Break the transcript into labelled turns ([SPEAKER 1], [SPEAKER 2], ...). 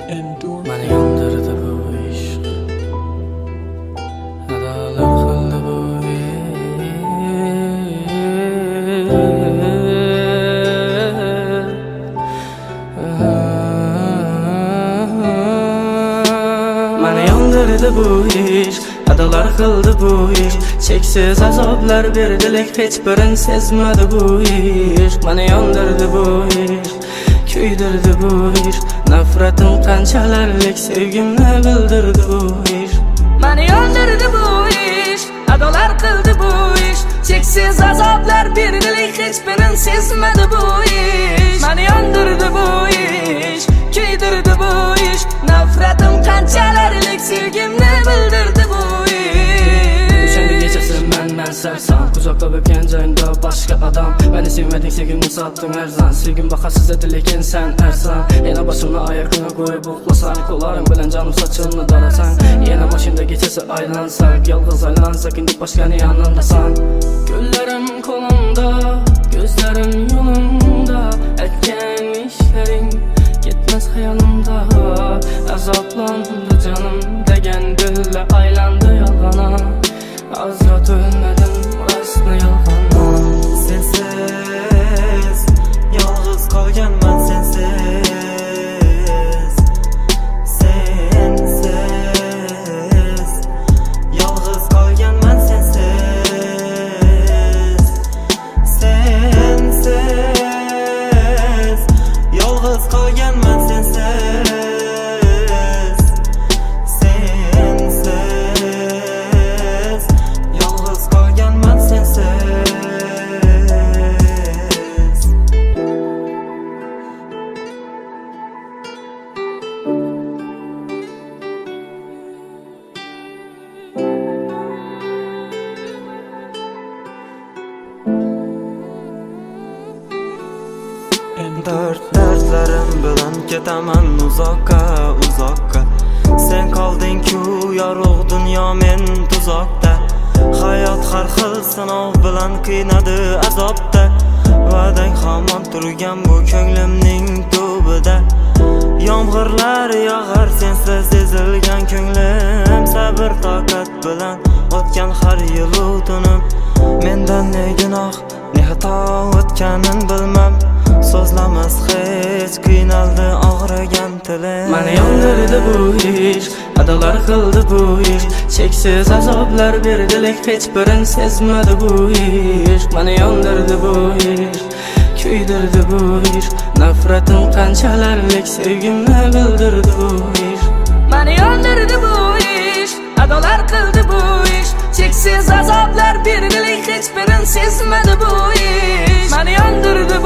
[SPEAKER 1] Mani yondirdi bu ishq, adolar qildi bu Mani yondirdi bu ishq, adolar qildi bu ishq. Cheksiz azoblar berdi, lek hech birin sezmadi bu ishq. Mani yondirdi bu ishq, kuydirdi bu ishq. Nafratim qanchalarlik sevgimni bildirdi bu ishq.
[SPEAKER 2] Mani yondirdi bu ishq, adolar qildi bu ishq. Cheksiz azoblar berdi, lek hech birin sezmadi bu ishq. Mani yondirdi bu ishq, kuydirdi bu ishq. Nafratim qanchalarlik sevgimni bildirdi bu ishq.
[SPEAKER 1] O'shanda kechasi men sarson, uzoqda o'tgan joyimda boshqa odam. Meni sevmading, sevgimni sotding arzon. Sevgim bahasiz edi, lekin sen arson. Yana boshimni oyog'ingga qo'yib uxlasang, qo'llaring bilan jonim sochimni darasang. Yana mashina kechasi aylansak, yolg'iz aylansak, endi boshqani yonimdasan. Ko'llarim qo'limda, ko'zlarim yo'limda, aytgan ishlaring ketmas xayolimda. Azoblandi jonim degan dilla aylandi yolg'ona. Azrat o'lmadim, rostni yolg'on.
[SPEAKER 3] Sensiz yolg'iz qolganman, sensiz yolg'iz qolganman, sensiz yolg'iz qolganman, sensiz yolg'iz qolganman, sensiz. Dardlarim bilan ketaman uzoqqa, uzoqqa. Sen qolding-ku yorug' dunyo, men tuzoqda. Hayot har xil sinov bilan qiynadi azobda. Va'dang hamon turgan bu ko'nglimning tubida. Yomg'irlar yog'ar sensiz ezilgan ko'nglim. Sabr toqat bilan o'tgan har yil tunim. Mendan ne gunoh, ne xato o'tganin bilmam. So'zlamas hech, qiynaldi og'rigan tilim.
[SPEAKER 1] Mani yondirdi bu ishq, adolar qildi bu ishq. Cheksiz azoblar berdi, lek hech birin sezmadi bu ishq. Mani yondirdi bu ishq, kuydirdi bu ishq. Nafratim qanchalarlik sevgimni bildirdi bu ishq.
[SPEAKER 2] Mani yondirdi bu ishq, adolar qildi bu ishq. Cheksiz azoblar berdi, lek hech birin sezmadi bu ishq. Mani yondirdi bu